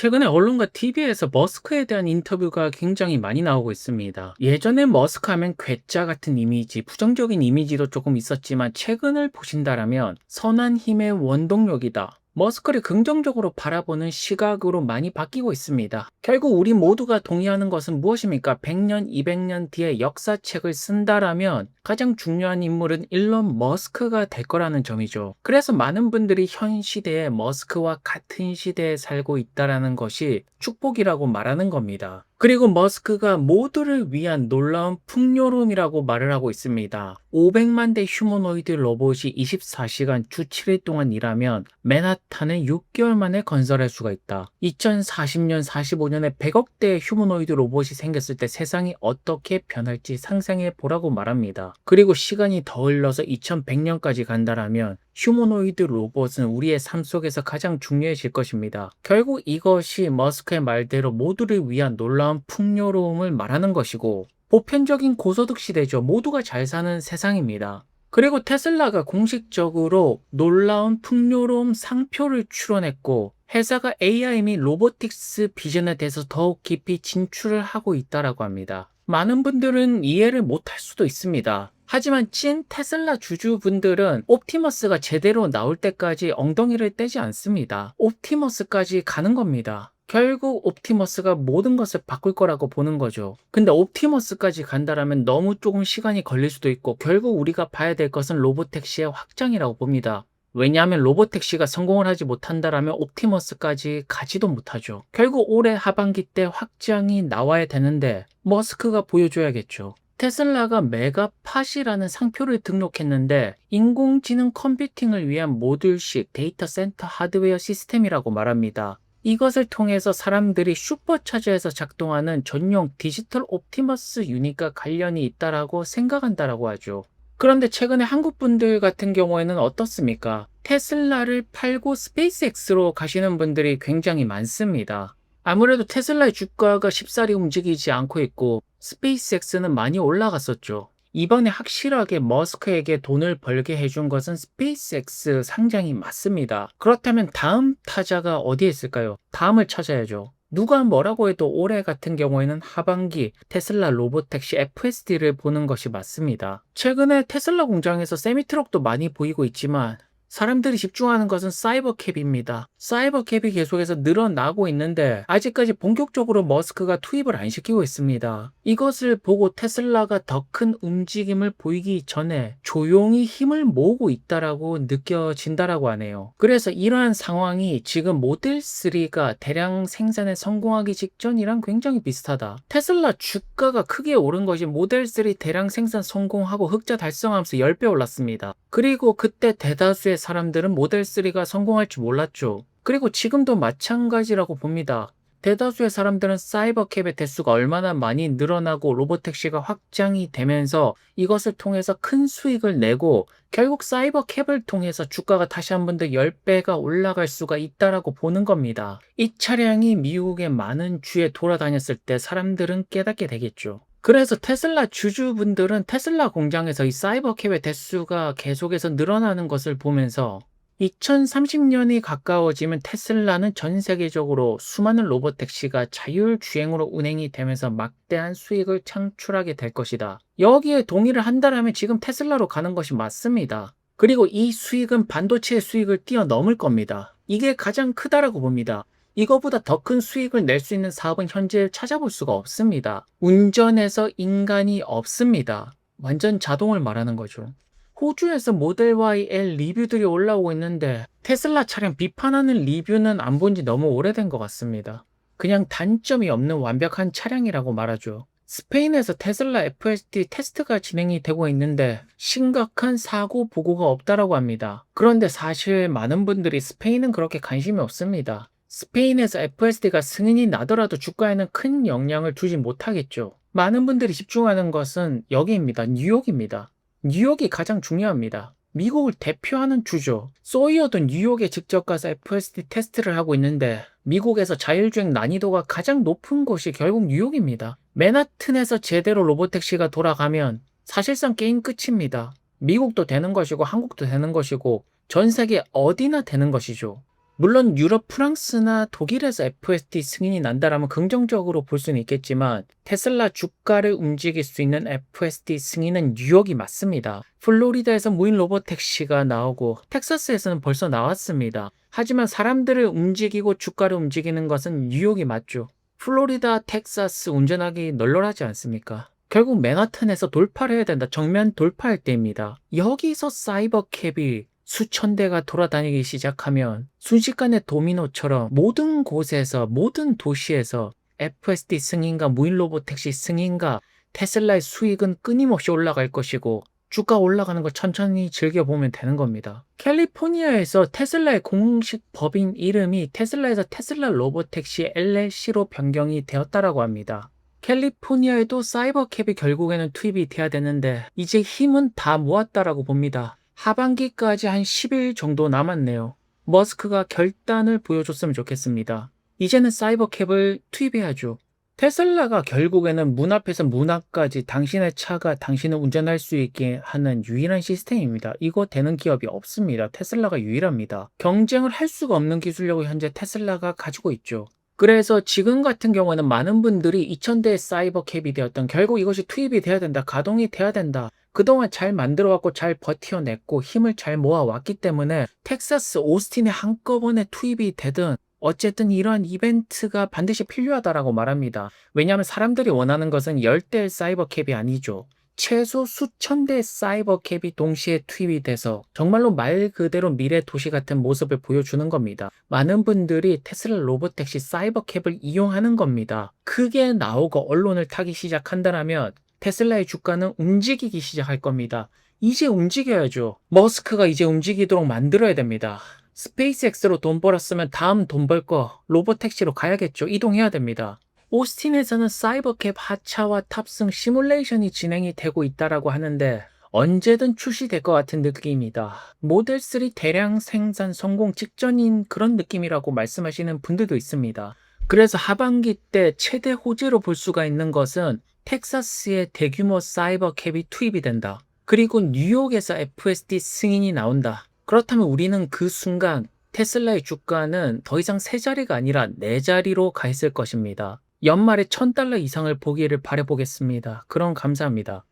최근에 언론과 TV에서 머스크에 대한 인터뷰가 굉장히 많이 나오고 있습니다. 예전에 머스크 하면 괴짜 같은 이미지, 부정적인 이미지도 조금 있었지만 최근을 보신다라면 선한 힘의 원동력이다. 머스크를 긍정적으로 바라보는 시각으로 많이 바뀌고 있습니다. 결국 우리 모두가 동의하는 것은 무엇입니까? 100년, 200년 뒤에 역사책을 쓴다라면 가장 중요한 인물은 일론 머스크가 될 거라는 점이죠. 그래서 많은 분들이 현 시대에 머스크와 같은 시대에 살고 있다라는 것이 축복이라고 말하는 겁니다. 그리고 머스크가 모두를 위한 놀라운 풍요로움이라고 말을 하고 있습니다. 500만 대 휴머노이드 로봇이 24시간 주 7일 동안 일하면 맨하탄을 6개월 만에 건설할 수가 있다. 2040년, 45년에 100억 대의 휴머노이드 로봇이 생겼을 때 세상이 어떻게 변할지 상상해 보라고 말합니다. 그리고 시간이 더 흘러서 2100년까지 간다라면 휴머노이드 로봇은 우리의 삶 속에서 가장 중요해질 것입니다. 결국 이것이 머스크의 말대로 모두를 위한 놀라운 풍요로움을 말하는 것이고 보편적인 고소득 시대죠. 모두가 잘 사는 세상입니다. 그리고 테슬라가 공식적으로 놀라운 풍요로움 상표를 출원했고 회사가 AI 및 로보틱스 비전에 대해서 더욱 깊이 진출을 하고 있다고 합니다. 많은 분들은 이해를 못할 수도 있습니다. 하지만 찐 테슬라 주주분들은 옵티머스가 제대로 나올 때까지 엉덩이를 떼지 않습니다. 옵티머스까지 가는 겁니다. 결국 옵티머스가 모든 것을 바꿀 거라고 보는 거죠. 근데 옵티머스까지 간다라면 너무 조금 시간이 걸릴 수도 있고 결국 우리가 봐야 될 것은 로보택시의 확장이라고 봅니다. 왜냐하면 로보택시가 성공을 하지 못한다라면 옵티머스까지 가지도 못하죠. 결국 올해 하반기 때 확장이 나와야 되는데 머스크가 보여줘야겠죠. 테슬라가 메가팟이라는 상표를 등록했는데 인공지능 컴퓨팅을 위한 모듈식 데이터 센터 하드웨어 시스템이라고 말합니다. 이것을 통해서 사람들이 슈퍼차저에서 작동하는 전용 디지털 옵티머스 유닛과 관련이 있다라고 생각한다라고 하죠. 그런데 최근에 한국 분들 같은 경우에는 어떻습니까? 테슬라를 팔고 스페이스X로 가시는 분들이 굉장히 많습니다. 아무래도 테슬라의 주가가 쉽사리 움직이지 않고 있고 스페이스X는 많이 올라갔었죠. 이번에 확실하게 머스크에게 돈을 벌게 해준 것은 스페이스X 상장이 맞습니다. 그렇다면 다음 타자가 어디에 있을까요? 다음을 찾아야죠. 누가 뭐라고 해도 올해 같은 경우에는 하반기 테슬라 로보택시 FSD를 보는 것이 맞습니다. 최근에 테슬라 공장에서 세미트럭도 많이 보이고 있지만 사람들이 집중하는 것은 사이버캡입니다. 사이버캡이 계속해서 늘어나고 있는데 아직까지 본격적으로 머스크가 투입을 안 시키고 있습니다. 이것을 보고 테슬라가 더 큰 움직임을 보이기 전에 조용히 힘을 모으고 있다라고 느껴진다라고 하네요. 그래서 이러한 상황이 지금 모델 3가 대량 생산에 성공하기 직전이랑 굉장히 비슷하다. 테슬라 주가가 크게 오른 것이 모델 3 대량 생산 성공하고 흑자 달성하면서 10배 올랐습니다. 그리고 그때 대다수의 사람들은 모델 3가 성공할 줄 몰랐죠. 그리고 지금도 마찬가지라고 봅니다. 대다수의 사람들은 사이버캡의 대수가 얼마나 많이 늘어나고 로보택시가 확장이 되면서 이것을 통해서 큰 수익을 내고 결국 사이버캡을 통해서 주가가 다시 한 번 더 10배가 올라갈 수가 있다라고 보는 겁니다. 이 차량이 미국의 많은 주에 돌아다녔을 때 사람들은 깨닫게 되겠죠. 그래서 테슬라 주주분들은 테슬라 공장에서 이 사이버캡의 대수가 계속해서 늘어나는 것을 보면서 2030년이 가까워지면 테슬라는 전 세계적으로 수많은 로보택시가 자율주행으로 운행이 되면서 막대한 수익을 창출하게 될 것이다. 여기에 동의를 한다면 지금 테슬라로 가는 것이 맞습니다. 그리고 이 수익은 반도체의 수익을 뛰어넘을 겁니다. 이게 가장 크다라고 봅니다. 이거보다 더 큰 수익을 낼 수 있는 사업은 현재 찾아볼 수가 없습니다. 운전에서 인간이 없습니다. 완전 자동을 말하는 거죠. 호주에서 모델 Y L 리뷰들이 올라오고 있는데 테슬라 차량 비판하는 리뷰는 안 본 지 너무 오래된 것 같습니다. 그냥 단점이 없는 완벽한 차량이라고 말하죠. 스페인에서 테슬라 FSD 테스트가 진행이 되고 있는데 심각한 사고 보고가 없다라고 합니다. 그런데 사실 많은 분들이 스페인은 그렇게 관심이 없습니다. 스페인에서 FSD가 승인이 나더라도 주가에는 큰 영향을 주지 못하겠죠. 많은 분들이 집중하는 것은 여기입니다. 뉴욕입니다. 뉴욕이 가장 중요합니다. 미국을 대표하는 주죠. 소이어도 뉴욕에 직접 가서 FSD 테스트를 하고 있는데 미국에서 자율주행 난이도가 가장 높은 곳이 결국 뉴욕입니다. 맨하튼에서 제대로 로보택시가 돌아가면 사실상 게임 끝입니다. 미국도 되는 것이고 한국도 되는 것이고 전 세계 어디나 되는 것이죠. 물론 유럽, 프랑스나 독일에서 FSD 승인이 난다라면 긍정적으로 볼 수는 있겠지만 테슬라 주가를 움직일 수 있는 FSD 승인은 뉴욕이 맞습니다. 플로리다에서 무인 로보택시가 나오고 텍사스에서는 벌써 나왔습니다. 하지만 사람들을 움직이고 주가를 움직이는 것은 뉴욕이 맞죠. 플로리다, 텍사스 운전하기 널널하지 않습니까? 결국 맨하탄에서 돌파를 해야 된다. 정면 돌파할 때입니다. 여기서 사이버 캡이 수천 대가 돌아다니기 시작하면 순식간에 도미노처럼 모든 곳에서 모든 도시에서 FSD 승인과 무인 로봇 택시 승인과 테슬라의 수익은 끊임없이 올라갈 것이고 주가 올라가는 거 천천히 즐겨보면 되는 겁니다. 캘리포니아에서 테슬라의 공식 법인 이름이 테슬라에서 테슬라 로보택시 LLC로 변경이 되었다라고 합니다. 캘리포니아에도 사이버캡이 결국에는 투입이 돼야 되는데 이제 힘은 다 모았다라고 봅니다. 하반기까지 한 10일 정도 남았네요. 머스크가 결단을 보여줬으면 좋겠습니다. 이제는 사이버캡을 투입해야죠. 테슬라가 결국에는 문 앞에서 문 앞까지 당신의 차가 당신을 운전할 수 있게 하는 유일한 시스템입니다. 이거 되는 기업이 없습니다. 테슬라가 유일합니다. 경쟁을 할 수가 없는 기술력을 현재 테슬라가 가지고 있죠. 그래서 지금 같은 경우는 많은 분들이 2000대의 사이버캡이 되었던 결국 이것이 투입이 돼야 된다. 가동이 돼야 된다. 그동안 잘 만들어왔고 잘 버텨냈고 힘을 잘 모아왔기 때문에 텍사스 오스틴에 한꺼번에 투입이 되든 어쨌든 이러한 이벤트가 반드시 필요하다라고 말합니다. 왜냐하면 사람들이 원하는 것은 10대의 사이버캡이 아니죠. 최소 수천 대의 사이버캡이 동시에 투입이 돼서 정말로 말 그대로 미래 도시 같은 모습을 보여주는 겁니다. 많은 분들이 테슬라 로보택시 사이버캡을 이용하는 겁니다. 크게 나오고 언론을 타기 시작한다면 테슬라의 주가는 움직이기 시작할 겁니다. 이제 움직여야죠. 머스크가 이제 움직이도록 만들어야 됩니다. 스페이스X로 돈 벌었으면 다음 돈 벌 거 로보택시로 가야겠죠. 이동해야 됩니다. 오스틴에서는 사이버캡 하차와 탑승 시뮬레이션이 진행이 되고 있다라고 하는데 언제든 출시될 것 같은 느낌입니다. 모델 3 대량 생산 성공 직전인 그런 느낌이라고 말씀하시는 분들도 있습니다. 그래서 하반기 때 최대 호재로 볼 수가 있는 것은 텍사스에 대규모 사이버캡이 투입이 된다. 그리고 뉴욕에서 FSD 승인이 나온다. 그렇다면 우리는 그 순간 테슬라의 주가는 더 이상 세 자리가 아니라 네 자리로 가 있을 것입니다. 연말에 $1000 이상을 보기를 바라보겠습니다. 그럼 감사합니다.